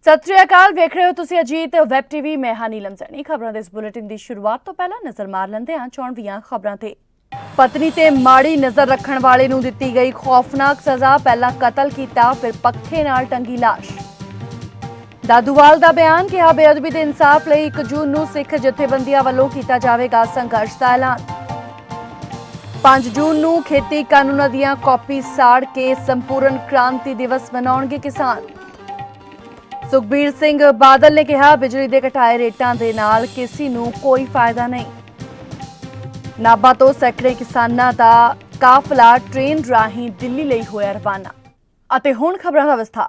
सत श्री अकाल वेख रहे हो तुसी अजीत वैब टीवी। मैं हां नीलम सैनी। खबरां दे इस बुलेटिन दी शुरुआत तो पहला नजर मार लैंदे हां चौणवीआं खबरां ते। पत्नी ते माड़ी नजर रखण वाले नूं दित्ती गई खौफनाक सज़ा। पहला कतल कीता फिर पक्खे नाल टंगी लाश। दादूवाल दा बयान किहा बेअदबी दे इंसाफ लई 1 जून नूं सिख जथेबंदियां वल्लों कीता जावेगा संघर्ष दा ऐलान। 5 जून नूं खेती कानूनां दीआं कॉपी साड़ के संपूर्ण क्रांति दिवस मनाउणगे किसान। सुखबीर सिंह बादल ने कहा बिजली के घटाए रेटां दे नाल किसी नूं कोई फायदा नहीं। नाभा तो सैकड़े किसानां दा काफला ट्रेन राहीं दिल्ली लई होया रवाना। अते हुण खबरां दा विस्तार।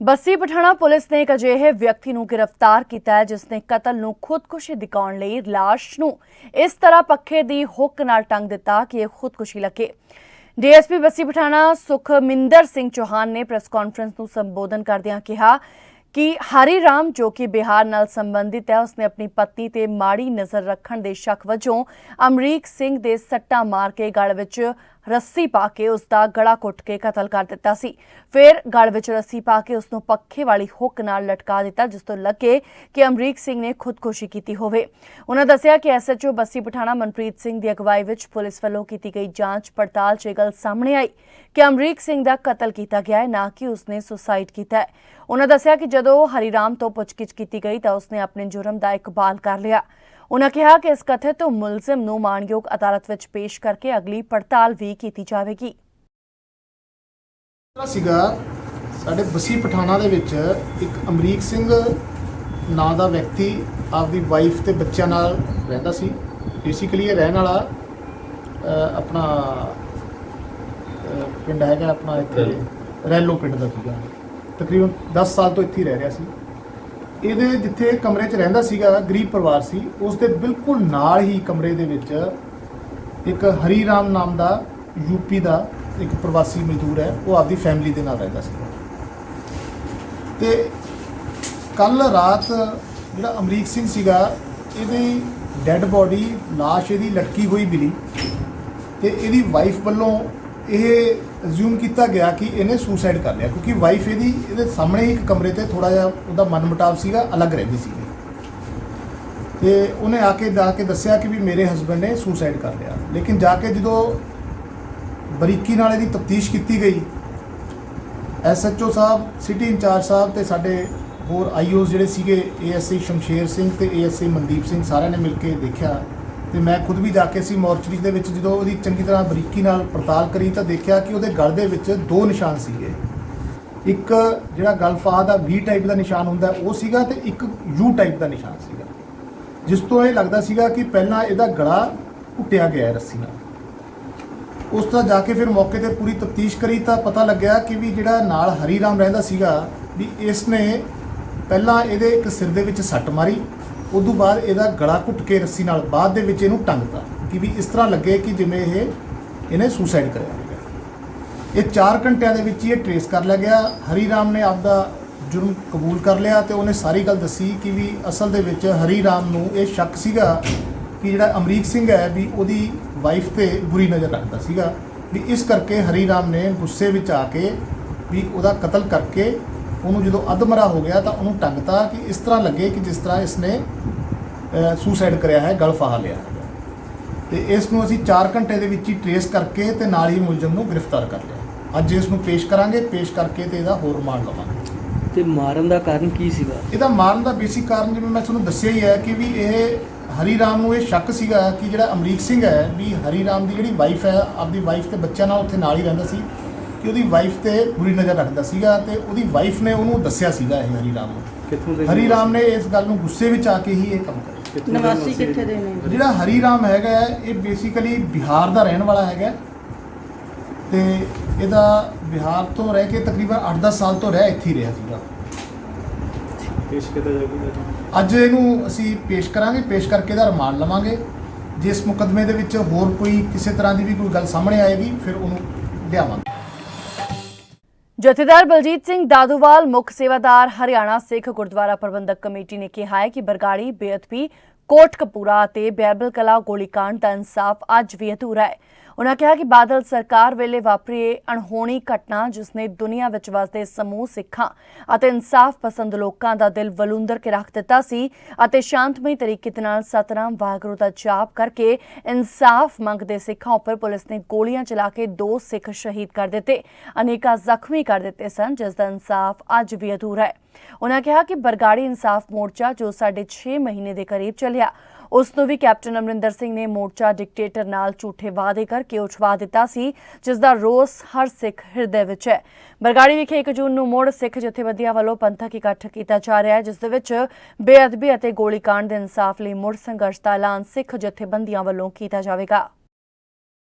बस्सी पठाणा पुलिस ने एक अजिहे व्यक्ति नूं गिरफ्तार किया है जिसने कतल नूं खुदकुशी दिखाउण लई लाश नूं इस तरह पक्खे दी हुक नाल टंग दिता कि यह खुदकुशी लगे। डीएसपी बस्सी पठाणा सुखमिंदर सिंह चौहान ने प्रेस कॉन्फ्रेंस नूं संबोधन करदिआं कहा कि हरी राम जो कि बिहार नाल संबंधित है उसने अपनी पत्नी ते माड़ी नज़र रखण दे शक वजों अमरीक सिंह दे सट्टा मार के गल विच रस्सी पा के उसका गला घुट के कतल कर दिता सी। फिर गल विच रस्सी पा के उसनूं पक्खे वाली हुक नाल लटका दिता जिस तो लगे कि अमरीक सिंह ने खुदकुशी की होवे। उन्होंने दस्सिया कि SHO बस्सी पठाणा मनप्रीत सिंह की अगवाई विच पुलिस वल्लों की गई जांच पड़ताल च गल सामने आई कि अमरीक सिंह का कतल किया गया है ना कि उसने सुसाइड किया है। उन्होंने दस्सिया कि जदों हरीराम तो पुछगिछ की गई तो उसने अपने जुर्म का इकबाल कर लिया। उन्होंने कहा कि इस कथित मुलजिम नूं माणयोग अदालत विच पेश करके अगली पड़ताल भी की जाएगी। साडे बस्सी पठाणा दे विच एक अमरीक सिंह नां दा व्यक्ति आपदी वाइफ ते बच्चों नाल रहिंदा सी। बेसिकली ये रहण वाला अपना पिंड हैगा अपना इत्थे रैलो पिंड दा सीगा। तकरीबन 10 साल तो इत्थे ही रह रहा सी। ਇਹਦੇ ਜਿੱਥੇ ਕਮਰੇ 'ਚ ਰਹਿੰਦਾ ਸੀਗਾ ਗਰੀਬ ਪਰਿਵਾਰ ਸੀ ਉਸ ਦੇ ਬਿਲਕੁਲ ਨਾਲ ਹੀ ਕਮਰੇ ਦੇ ਵਿੱਚ ਇੱਕ ਹਰੀ ਰਾਮ ਨਾਮ ਦਾ ਯੂਪੀ ਦਾ ਇੱਕ ਪ੍ਰਵਾਸੀ ਮਜ਼ਦੂਰ ਹੈ ਉਹ ਆਪਦੀ ਫੈਮਿਲੀ ਦੇ ਨਾਲ ਰਹਿੰਦਾ ਸੀਗਾ। ਤੇ ਕੱਲ ਰਾਤ ਜਿਹੜਾ ਅਮਰੀਕ ਸਿੰਘ ਸੀਗਾ ਇਹਦੀ ਡੈੱਡ ਬੋਡੀ ਲਾਸ਼ ਇਹਦੀ ਲਟਕੀ ਹੋਈ ਮਿਲੀ ਤੇ ਇਹਦੀ ਵਾਈਫ ਵੱਲੋਂ ਇਹ ਅਜ਼ਿਊਮ ਕੀਤਾ ਗਿਆ ਕਿ ਇਹਨੇ ਸੁਸਾਈਡ ਕਰ ਲਿਆ ਕਿਉਂਕਿ ਵਾਈਫ ਇਹਦੇ ਸਾਹਮਣੇ ਹੀ ਇੱਕ ਕਮਰੇ ਤੇ ਥੋੜਾ ਜਿਹਾ ਉਹਦਾ ਮਨਮੁਟਾਵ ਸੀਗਾ ਅਲੱਗ ਰਹਿੰਦੀ ਸੀ ਤੇ ਉਹਨੇ ਆ ਕੇ ਦੱਸਿਆ ਕਿ ਵੀ ਮੇਰੇ ਹਸਬੰਡ ਨੇ ਸੁਸਾਈਡ ਕਰ ਲਿਆ। ਲੇਕਿਨ ਜਾ ਕੇ ਜਦੋਂ ਬਰੀਕੀ ਨਾਲ ਇਹਦੀ ਤਫਤੀਸ਼ ਕੀਤੀ ਗਈ SHO ਸਾਹਿਬ ਸਿਟੀ ਇੰਚਾਰਜ ਸਾਹਿਬ ਤੇ ਸਾਡੇ ਹੋਰ IOs ਜਿਹੜੇ ਸੀਗੇ ASI ਸ਼ਮਸ਼ੇਰ ਸਿੰਘ ਤੇ ASI ਮਨਦੀਪ ਸਿੰਘ ਸਾਰਿਆਂ ਨੇ ਮਿਲ ਕੇ ਦੇਖਿਆ ਤੇ ਮੈਂ ਖੁਦ ਵੀ ਜਾ ਕੇ ਸੀ ਮੋਰਚਰੀ ਦੇ ਵਿੱਚ ਜਦੋਂ ਉਹਦੀ ਚੰਗੀ ਤਰ੍ਹਾਂ ਬਰੀਕੀ ਨਾਲ ਪੜਤਾਲ ਕਰੀ ਤਾਂ ਦੇਖਿਆ ਕਿ ਉਹਦੇ ਗਲ ਦੇ ਵਿੱਚ 2 ਨਿਸ਼ਾਨ ਸੀਗੇ। ਇੱਕ ਜਿਹੜਾ ਗਲਫਾ ਦਾ V ਟਾਈਪ ਦਾ ਨਿਸ਼ਾਨ ਹੁੰਦਾ ਉਹ ਸੀਗਾ ਤੇ ਇੱਕ U ਟਾਈਪ ਦਾ ਨਿਸ਼ਾਨ ਸੀਗਾ ਜਿਸ ਤੋਂ ਇਹ ਲੱਗਦਾ ਸੀਗਾ ਕਿ ਪਹਿਲਾਂ ਇਹਦਾ ਗਲਾ ਘੁੱਟਿਆ ਗਿਆ ਹੈ ਰੱਸੀ ਨਾਲ। ਉਸ ਤੋਂ ਜਾ ਕੇ ਫਿਰ ਮੌਕੇ ਤੇ ਪੂਰੀ ਤਫਤੀਸ਼ ਕਰੀ ਤਾਂ ਪਤਾ ਲੱਗਿਆ ਕਿ ਵੀ ਜਿਹੜਾ ਨਾਲ ਹਰੀ ਰਾਮ ਰਹਿੰਦਾ ਸੀਗਾ ਵੀ ਇਸ ਨੇ ਪਹਿਲਾਂ ਇਹਦੇ ਇੱਕ ਸਿਰ ਦੇ ਵਿੱਚ ਸੱਟ ਮਾਰੀ ਉਦੋਂ ਬਾਅਦ ਇਹਦਾ ਗਲਾ ਘੁੱਟ ਕੇ ਰੱਸੀ ਨਾਲ ਬਾਅਦ ਦੇ ਵਿੱਚ ਇਹਨੂੰ ਟੰਗਤਾ ਕਿ ਵੀ ਇਸ ਤਰ੍ਹਾਂ ਲੱਗੇ ਕਿ ਜਿਵੇਂ ਇਹਨੇ ਸੁਸਾਈਡ ਕਰਿਆ ਹੋਵੇਗਾ। ਇਹ 4 ਘੰਟਿਆਂ ਦੇ ਵਿੱਚ ਹੀ ਇਹ ਟਰੇਸ ਕਰ ਲਿਆ ਗਿਆ। ਹਰੀ ਰਾਮ ਨੇ ਆਪਦਾ ਜੁਰਮ ਕਬੂਲ ਕਰ ਲਿਆ ਤੇ ਉਹਨੇ ਸਾਰੀ ਗੱਲ ਦੱਸੀ ਕਿ ਵੀ ਅਸਲ ਦੇ ਵਿੱਚ ਹਰੀ ਰਾਮ ਨੂੰ ਇਹ ਸ਼ੱਕ ਸੀਗਾ ਕਿ ਜਿਹੜਾ ਅਮਰੀਕ ਸਿੰਘ ਹੈ ਵੀ ਉਹਦੀ ਵਾਈਫ ਤੇ ਬੁਰੀ ਨਜ਼ਰ ਰੱਖਦਾ ਸੀਗਾ ਵੀ ਇਸ ਕਰਕੇ ਹਰੀ ਰਾਮ ਨੇ ਗੁੱਸੇ ਵਿੱਚ ਆ ਕੇ ਵੀ ਉਹਦਾ ਕਤਲ ਕਰਕੇ ਉਹਨੂੰ ਜਦੋਂ ਅਧਮਰਾ ਹੋ ਗਿਆ ਤਾਂ ਉਹਨੂੰ ਟੰਗਤਾ ਕਿ ਇਸ ਤਰ੍ਹਾਂ ਲੱਗੇ ਕਿ ਜਿਸ ਤਰ੍ਹਾਂ ਇਸਨੇ ਸੁਸਾਈਡ ਕਰਿਆ ਹੈ ਗਲ ਫਾਹਾ ਲਿਆ ਹੈ। ਤੇ ਇਸ ਨੂੰ ਅਸੀਂ 4 ਘੰਟੇ ਦੇ ਵਿੱਚ ਹੀ ਟਰੇਸ ਕਰਕੇ ਤੇ ਨਾਲ ਹੀ ਮੁਲਜ਼ਮ ਨੂੰ ਗ੍ਰਿਫਤਾਰ ਕਰ ਲਿਆ। ਅੱਜ ਇਸ ਨੂੰ ਪੇਸ਼ ਕਰਾਂਗੇ, ਪੇਸ਼ ਕਰਕੇ ਤੇ ਇਹਦਾ ਹੋਰ ਰਿਮਾਂਡ ਲਵਾਂਗੇ। ਤੇ ਮਾਰਨ ਦਾ ਕਾਰਨ ਕੀ ਸੀਗਾ? ਇਹਦਾ ਮਾਰਨ ਦਾ ਬੇਸਿਕ ਕਾਰਨ ਜਿਵੇਂ ਮੈਂ ਤੁਹਾਨੂੰ ਦੱਸਿਆ ਹੀ ਹੈ ਕਿ ਵੀ ਇਹ ਹਰੀ ਰਾਮ ਨੂੰ ਇਹ ਸ਼ੱਕ ਸੀਗਾ ਕਿ ਜਿਹੜਾ ਅਮਰੀਕ ਸਿੰਘ ਹੈ ਵੀ ਹਰੀ ਰਾਮ ਦੀ ਜਿਹੜੀ ਵਾਈਫ ਹੈ ਆਪਦੀ ਵਾਈਫ ਤੇ ਬੱਚਿਆਂ ਨਾਲ ਉੱਥੇ ਨਾਲ ਹੀ ਰਹਿੰਦਾ ਸੀ ਕਿ ਉਹਦੀ ਵਾਈਫ ਤੇ ਬੁਰੀ ਨਜ਼ਰ ਰੱਖਦਾ ਸੀਗਾ ਤੇ ਉਹਦੀ ਵਾਈਫ ਨੇ ਉਹਨੂੰ ਦੱਸਿਆ ਸੀਗਾ ਇਹ ਹਰੀ ਰਾਮ ਨੂੰ। ਹਰੀ ਰਾਮ ਨੇ ਇਸ ਗੱਲ ਨੂੰ ਗੁੱਸੇ ਵਿੱਚ ਆ ਕੇ ਹੀ ਇਹ ਕੰਮ ਕਰਿਆ। ਨਿਵਾਸੀ ਕਿੱਥੇ ਦੇ ਨੇ? ਜਿਹੜਾ ਹਰੀ ਰਾਮ ਹੈਗਾ ਇਹ ਬੇਸਿਕਲੀ ਬਿਹਾਰ ਦਾ ਰਹਿਣ ਵਾਲਾ ਹੈਗਾ ਤੇ ਇਹਦਾ ਬਿਹਾਰ ਤੋਂ ਰਹਿ ਕੇ ਤਕਰੀਬਨ 8-10 ਸਾਲ ਤੋਂ ਰਹਿ ਇੱਥੇ ਹੀ ਰਿਹਾ ਸੀਗਾ। ਅੱਜ ਇਹਨੂੰ ਅਸੀਂ ਪੇਸ਼ ਕਰਾਂਗੇ, ਪੇਸ਼ ਕਰਕੇ ਇਹਦਾ ਰਿਮਾਂਡ ਲਵਾਂਗੇ। ਜਿਸ ਮੁਕੱਦਮੇ ਦੇ ਵਿੱਚ ਹੋਰ ਕੋਈ ਕਿਸੇ ਤਰ੍ਹਾਂ ਦੀ ਵੀ ਕੋਈ ਗੱਲ ਸਾਹਮਣੇ ਆਏਗੀ ਫਿਰ ਉਹਨੂੰ ਲਿਆਵਾਂਗੇ। जथेदार बलजीत सिंह दादूवाल मुख्य सेवादार हरियाणा सिख गुरुद्वारा प्रबंधक कमेटी ने कहा है कि बरगाड़ी बेअदबी कोटकपूरा ते बैरबल कला गोलीकांड का इंसाफ अज भी अधूरा है। उन्होंने कहा कि बादल सरकार वेले वापरी ਇਹ अणहोणी घटना जिसने दुनिया विच वसदे समूह सिखां ਅਤੇ इंसाफ पसंद लोकां दा दिल वलूंदर के रख दिता सी ਅਤੇ शांतमई तरीके दे नाल सतनाम वाहगुरू दा जाप करके इंसाफ मंगदे सिखां उपर पुलिस ने गोलियां चला के 2 सिख शहीद कर दिते, अनेका जख्मी कर दिते सन, जिसका इंसाफ अज भी अधूरा है। उन्होंने कहा कि बरगाड़ी इंसाफ मोर्चा जो 6.5 महीने के करीब चलिया उस ਨੂੰ भी कैप्टन अमरिंदर सिंह ने मोर्चा डिक्टेटर नाल झूठे वादे करके उठवा दिता सी, जिसका रोस हर सिख हिरदे विच है। बरगाड़ी विखे 1 जून ਨੂੰ ਮੁੜ सिख जथेबंदियां ਵੱਲੋਂ ਪੰਥਕ ਇਕੱਠ ਕੀਤਾ ਜਾ ਰਿਹਾ ਹੈ, जिस दे विच बेअदबी ਅਤੇ ਗੋਲੀकांड ਦੇ इंसाफ ਲਈ ਮੁੜ संघर्ष ਦਾ ਐਲਾਨ सिख जथेबंदियां ਵੱਲੋਂ ਕੀਤਾ ਜਾਵੇਗਾ।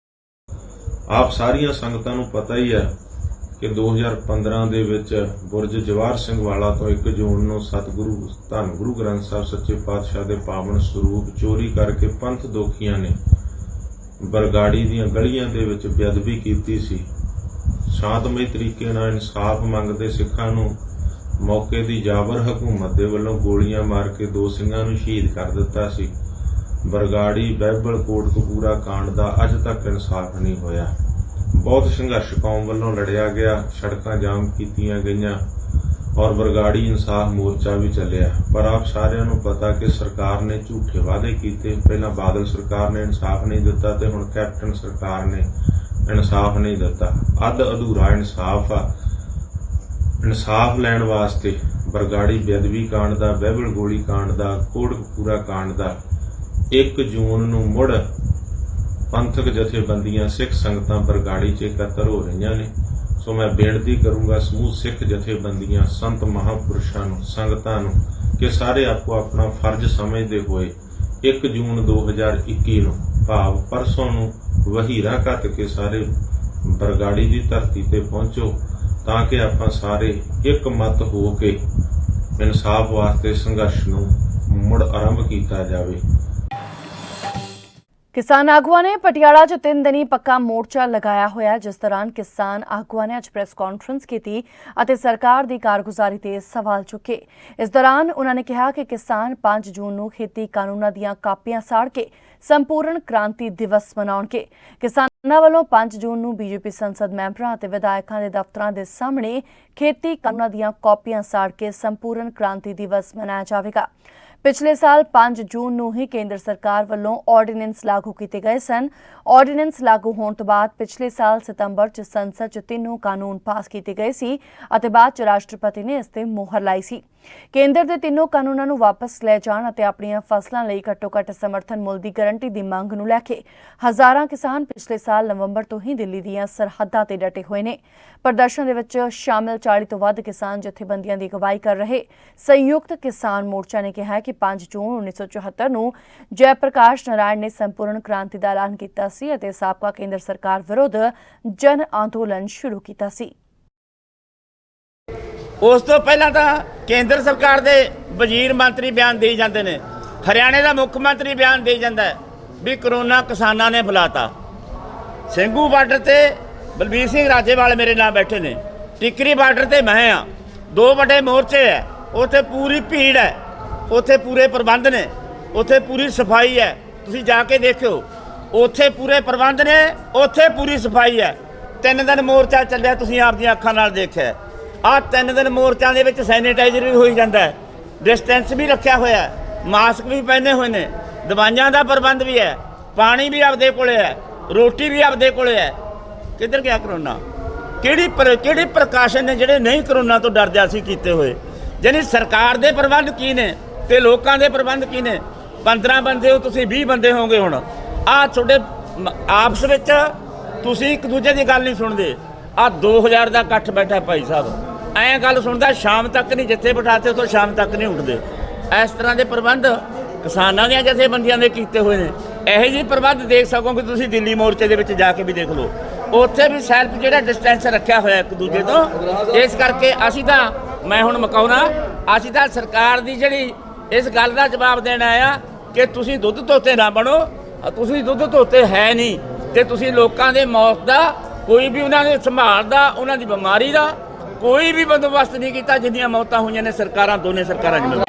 ਆਪ ਸਾਰੀਆਂ ਸੰਗਤਾਂ ਨੂੰ ਪਤਾ ਹੀ ਹੈ ਕਿ 2015 ਦੇ ਵਿੱਚ ਬੁਰਜ ਜਵਾਹਰ ਸਿੰਘ ਵਾਲਾ ਤੋਂ 1 ਜੂਨ ਨੂੰ ਸਤਿਗੁਰੂ ਧੰਨ ਗੁਰੂ ਗ੍ਰੰਥ ਸਾਹਿਬ ਸੱਚੇ ਪਾਤਸ਼ਾਹ ਦੇ ਪਾਵਨ ਸਰੂਪ ਚੋਰੀ ਕਰਕੇ ਪੰਥ ਦੋਖੀਆਂ ਨੇ ਬਰਗਾੜੀ ਦੀਆਂ ਗਲੀਆਂ ਦੇ ਵਿੱਚ ਬੇਅਦਬੀ ਕੀਤੀ ਸੀ। ਸ਼ਾਂਤਮਈ ਤਰੀਕੇ ਨਾਲ ਇਨਸਾਫ ਮੰਗਦੇ ਸਿੱਖਾਂ ਨੂੰ ਮੌਕੇ ਦੀ ਜਾਬਰ ਹਕੂਮਤ ਦੇ ਵੱਲੋਂ ਗੋਲੀਆਂ ਮਾਰ ਕੇ 2 ਸਿੰਘਾਂ ਨੂੰ ਸ਼ਹੀਦ ਕਰ ਦਿੱਤਾ ਸੀ। ਬਰਗਾੜੀ ਬਾਈਬਲ ਕੋਟਕਪੂਰਾ ਕਾਂਡ ਦਾ ਅੱਜ ਤੱਕ ਇਨਸਾਫ ਨਹੀਂ ਹੋਇਆ। बहुत संघर्ष कौम वालों लड़िया गया, सड़कां जाम कीतियां गईयां और बरगाड़ी इंसाफ मोर्चा भी चलिया, पर आप सारिਆਂ ਨੂੰ पता कि सरकार ने झूठे वादे किए। पहला बादल सरकार ने इंसाफ नहीं दिता ते हुण कैप्टन सरकार ने इंसाफ नहीं दिता। अध अधूरा इंसाफ आ। इंसाफ लैण वास्ते बरगाड़ी बेअदबी कांड दा, बाइबल गोली कांड दा, कोटकपूरा कांड दा 1 जून ਨੂੰ ਮੁੜ पंथक जथेबंदियां सिख संगतां बरगाड़ी च इकत्तर हो रही ने। सो मैं बेनती करूंगा समूह सिख जथेबंदियां संत महापुरुषां नूं, संगतां नूं कि सारे आपो अपना फर्ज समझते हुए 1 जून 2021 नूं भाव परसों नूं वहीरा घत के सारे बरगाड़ी की धरती ते पहुंचो तां कि आपां सारे एक मत हो के इंसाफ वास्ते संघर्ष नूं मुड़ आरंभ कीता जावे। किसान आगुआ ने पटियाला च 3 दिनी पक्का मोर्चा लगाया होया, जिस दौरान किसान आगुआ ने अज प्रेस कॉन्फ्रेंस की ਅਤੇ सरकार की कारगुजारी ते सवाल चुके। इस दौरान उन्होंने कहा कि किसान 5 जून ਨੂੰ खेती कानूनां ਦੀਆਂ ਕਾਪੀਆਂ ਸਾੜ ਕੇ संपूर्ण क्रांति दिवस मनाउणगे। किसानां ਵੱਲੋਂ 5 जून ਨੂੰ बीजेपी संसद मैंबरां ਅਤੇ विधायकों के दफ्तरां के सामने खेती कानूनां ਦੀਆਂ ਕਾਪੀਆਂ ਸਾੜ के संपूर्ण क्रांति दिवस मनाया जाएगा। पिछले साल 5 जून ਨੂੰ ही केंद्र सरकार ਵੱਲੋਂ ऑर्डीनेंस लागू किए गए सन। ऑर्डीनेंस लागू होने तो बाद पिछले साल सितंबर च संसद च 3 कानून पास किए गए सी ਅਤੇ बाद च राष्ट्रपति ने इस ते मोहर लाई सी। केंद्र के 3 कानूनों ਨੂੰ वापस ले जाण ਅਤੇ ਆਪਣੀਆਂ फसलों ਲਈ घट्टो-घट्ट समर्थन मुल की गारंटी की मंग ਨੂੰ ਲੈ ਕੇ हज़ारां किसान पिछले साल नवंबर तो ही दिल्ली ਦੀਆਂ सरहदां ते डटे हुए ने। प्रदर्शन ਦੇ ਵਿੱਚ शामिल 40 ਤੋਂ ਵੱਧ किसान जथेबंदियां की अगवाई कर रहे संयुक्त किसान मोर्चा ने कहा कि 5 जून 1974 ਨੂੰ जय प्रकाश नारायण ने संपूर्ण क्रांति का ऐलान किया सी ਅਤੇ ਸਾਬਕਾ केंद्र सरकार विरुद्ध जन आंदोलन शुरू किया सी। ਉਸ ਤੋਂ ਪਹਿਲਾਂ ਤਾਂ ਕੇਂਦਰ ਸਰਕਾਰ ਦੇ ਵਜ਼ੀਰ ਮੰਤਰੀ ਬਿਆਨ ਦੇਈ ਜਾਂਦੇ ਨੇ, ਹਰਿਆਣੇ ਦਾ ਮੁੱਖ ਮੰਤਰੀ ਬਿਆਨ ਦੇਈ ਜਾਂਦਾ ਵੀ ਕਰੋਨਾ ਕਿਸਾਨਾਂ ਨੇ ਫੈਲਾਤਾ। ਸਿੰਘੂ ਬਾਰਡਰ ਤੇ ਬਲਬੀਰ ਸਿੰਘ ਰਾਜੇਵਾਲ ਮੇਰੇ ਨਾਲ ਬੈਠੇ ਨੇ, ਟਿਕਰੀ ਬਾਰਡਰ ਤੇ ਮੈਂ ਆ, 2 ਵੱਡੇ ਮੋਰਚੇ ਹੈ, ਉੱਥੇ ਪੂਰੀ ਭੀੜ ਹੈ, ਉੱਥੇ ਪੂਰੇ ਪ੍ਰਬੰਧ ਨੇ, ਉੱਥੇ ਪੂਰੀ ਸਫਾਈ ਹੈ। ਤੁਸੀਂ ਜਾ ਕੇ ਦੇਖਿਓ, ਉੱਥੇ ਪੂਰੇ ਪ੍ਰਬੰਧ ਨੇ, ਉੱਥੇ ਪੂਰੀ ਸਫਾਈ ਹੈ। 3 ਦਿਨ ਮੋਰਚਾ ਚੱਲਿਆ, ਤੁਸੀਂ ਆਪਦੀਆਂ ਅੱਖਾਂ ਨਾਲ ਦੇਖਿਆ। ਆਹ 3 ਦਿਨ ਮੋਰਚਿਆਂ ਦੇ ਵਿੱਚ ਸੈਨੀਟਾਈਜ਼ਰ ਵੀ ਹੋਈ ਜਾਂਦਾ, ਡਿਸਟੈਂਸ ਵੀ ਰੱਖਿਆ ਹੋਇਆ, ਮਾਸਕ ਵੀ ਪਹਿਨੇ ਹੋਏ ਨੇ, ਦਵਾਈਆਂ ਦਾ ਪ੍ਰਬੰਧ ਵੀ ਹੈ, ਪਾਣੀ ਵੀ ਆਪਦੇ ਕੋਲੇ ਹੈ, ਰੋਟੀ ਵੀ ਆਪਦੇ ਕੋਲੇ ਹੈ। ਕਿੱਧਰ ਗਿਆ ਕਰੋਨਾ? ਕਿਹੜੀ ਪ੍ਰਕਾਸ਼ਨ ਨੇ ਜਿਹੜੇ ਨਹੀਂ ਕਰੋਨਾ ਤੋਂ ਡਰਦੇ ਅਸੀਂ ਕੀਤੇ ਹੋਏ? ਯਾਨੀ ਸਰਕਾਰ ਦੇ ਪ੍ਰਬੰਧ ਕੀ ਨੇ ਤੇ ਲੋਕਾਂ ਦੇ ਪ੍ਰਬੰਧ ਕੀ ਨੇ? 15 ਬੰਦੇ ਹੋ ਤੁਸੀਂ, 20 ਬੰਦੇ ਹੋਗੇ ਹੁਣ। ਆਹ ਤੁਹਾਡੇ ਆਪਸ ਵਿੱਚ ਤੁਸੀਂ ਇੱਕ ਦੂਜੇ ਦੀ ਗੱਲ ਨਹੀਂ ਸੁਣਦੇ। ਆਹ 2000 ਦਾ ਇਕੱਠ ਬੈਠਾ ਭਾਈ ਸਾਹਿਬ, ਐਂ ਗੱਲ ਸੁਣਦਾ ਸ਼ਾਮ ਤੱਕ ਨਹੀਂ, ਜਿੱਥੇ ਬਿਠਾਤੇ ਉੱਥੋਂ ਸ਼ਾਮ ਤੱਕ ਨਹੀਂ ਉੱਠਦੇ। ਇਸ ਤਰ੍ਹਾਂ ਦੇ ਪ੍ਰਬੰਧ ਕਿਸਾਨਾਂ ਦੀਆਂ ਜਥੇਬੰਦੀਆਂ ਦੇ ਕੀਤੇ ਹੋਏ ਨੇ। ਇਹੋ ਜਿਹੇ ਪ੍ਰਬੰਧ ਦੇਖ ਸਕੋਗੇ ਤੁਸੀਂ ਦਿੱਲੀ ਮੋਰਚੇ ਦੇ ਵਿੱਚ ਜਾ ਕੇ ਵੀ ਦੇਖ ਲਓ, ਉੱਥੇ ਵੀ ਸੈਲਫ ਜਿਹੜਾ ਡਿਸਟੈਂਸ ਰੱਖਿਆ ਹੋਇਆ ਇੱਕ ਦੂਜੇ ਤੋਂ। ਇਸ ਕਰਕੇ ਅਸੀਂ ਤਾਂ, ਮੈਂ ਹੁਣ ਮੁਕਾਉਣਾ, ਅਸੀਂ ਤਾਂ ਸਰਕਾਰ ਦੀ ਜਿਹੜੀ ਇਸ ਗੱਲ ਦਾ ਜਵਾਬ ਦੇਣ ਆਇਆ ਕਿ ਤੁਸੀਂ ਦੁੱਧ ਧੋਤੇ ਨਾ ਬਣੋ। ਤੁਸੀਂ ਦੁੱਧ ਧੋਤੇ ਹੈ ਨਹੀਂ ਤੇ ਤੁਸੀਂ ਲੋਕਾਂ ਦੇ ਮੌਤ ਦਾ ਕੋਈ ਵੀ, ਉਹਨਾਂ ਦੇ ਸੰਭਾਲ ਦਾ, ਉਹਨਾਂ ਦੀ ਬਿਮਾਰੀ ਦਾ ਕੋਈ ਵੀ ਬੰਦੋਬਸਤ ਨਹੀਂ ਕੀਤਾ। ਜਿੰਨੀਆਂ ਮੌਤਾਂ ਹੋਈਆਂ ਨੇ ਸਰਕਾਰਾਂ, ਦੋਨੇ ਸਰਕਾਰਾਂ ਜਿੰਨੇ।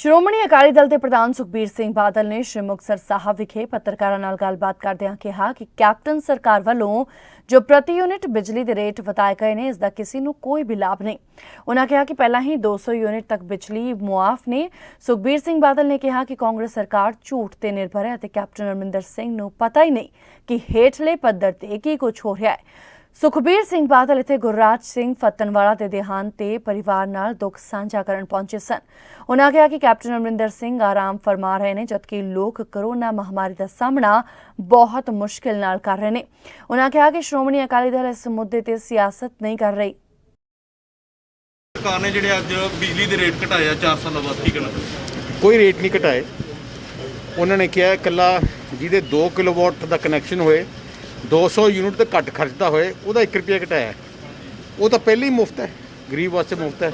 ਸ਼੍ਰੋਮਣੀ ਅਕਾਲੀ ਦਲ ਦੇ ਪ੍ਰਧਾਨ ਸੁਖਬੀਰ ਸਿੰਘ ਬਾਦਲ ਨੇ ਸ਼੍ਰੀ ਮੁਕਤਸਰ ਸਾਹਿਬ ਵਿਖੇ ਪੱਤਰਕਾਰਾਂ ਨਾਲ ਗੱਲਬਾਤ ਕਰਦਿਆਂ ਕਿਹਾ ਕਿ ਕੈਪਟਨ ਸਰਕਾਰ ਵੱਲੋਂ ਜੋ ਪ੍ਰਤੀ ਯੂਨਿਟ ਬਿਜਲੀ ਦੇ ਰੇਟ ਵਧਾਏ ਗਏ ਨੇ, ਇਸ ਦਾ ਕਿਸੇ ਨੂੰ ਕੋਈ ਵੀ ਲਾਭ ਨਹੀਂ। ਉਨ੍ਹਾਂ ਕਿਹਾ ਕਿ ਪਹਿਲਾਂ ਹੀ 200 ਯੂਨਿਟ ਤੱਕ ਬਿਜਲੀ ਮੁਆਫ ਨੇ। ਸੁਖਬੀਰ ਸਿੰਘ ਬਾਦਲ ਨੇ ਕਿਹਾ ਕਿ ਕਾਂਗਰਸ ਸਰਕਾਰ ਝੂਠ ਤੇ ਨਿਰਭਰ ਹੈ ਅਤੇ ਕੈਪਟਨ ਅਮਰਿੰਦਰ ਸਿੰਘ ਨੂੰ ਪਤਾ ਹੀ ਨਹੀਂ ਕਿ ਹੇਠਲੇ ਪੱਧਰ ਤੇ ਕੀ ਕੁਝ ਹੋ ਰਿਹਾ ਹੈ। ਸੁਖਬੀਰ ਸਿੰਘ ਬਾਦਲ ਇੱਥੇ ਗੁਰਰਾਜ ਸਿੰਘ ਫੱਤਣਵਾਲਾ ਦੇ ਦੇਹਾਂਤ ਤੇ ਪਰਿਵਾਰ ਨਾਲ ਦੁੱਖ ਸਾਂਝਾ ਕਰਨ ਪਹੁੰਚੇ ਸਨ। ਉਨ੍ਹਾਂ ਕਿਹਾ ਕਿ ਕੈਪਟਨ ਅਮਰਿੰਦਰ ਸਿੰਘ ਆਰਾਮ ਫਰਮਾ ਰਹੇ ਨੇ, ਜਦਕਿ ਲੋਕ ਕਰੋਨਾ ਮਹਾਮਾਰੀ ਦਾ ਸਾਹਮਣਾ ਬਹੁਤ ਮੁਸ਼ਕਿਲ ਨਾਲ ਕਰ ਰਹੇ ਨੇ। ਉਨ੍ਹਾਂ ਕਿਹਾ ਕਿ ਸ਼੍ਰੋਮਣੀ ਅਕਾਲੀ ਦਲ ਇਸ ਮੁੱਦੇ ਤੇ ਸਿਆਸਤ ਨਹੀਂ ਕਰ ਰਹੀ। ਸਰਕਾਰ ਨੇ ਜਿਹੜੇ ਅੱਜ ਬਿਜਲੀ ਦੇ ਰੇਟ ਘਟਾਏ ਆ 4 ਸਾਲਾਂ ਬਾਅਦ, ਕੀ ਕਹਿਣਾ? ਕੋਈ ਰੇਟ ਨਹੀਂ ਘਟਾਏ। ਉਹਨਾਂ ਨੇ ਕਿਹਾ ਇਕੱਲਾ ਜਿਹਦੇ 2 ਕਿਲੋਵਾਟ ਦਾ ਕਨੈਕਸ਼ਨ ਹੋਏ, 200 ਯੂਨਿਟ ਤੋਂ ਘੱਟ ਖਰਚਦਾ ਹੋਏ, ਉਹਦਾ 1 ਰੁਪਿਆ ਘਟਾਇਆ। ਉਹ ਤਾਂ ਪਹਿਲਾਂ ਹੀ ਮੁਫਤ ਹੈ, ਗਰੀਬ ਵਾਸਤੇ ਮੁਫਤ ਹੈ,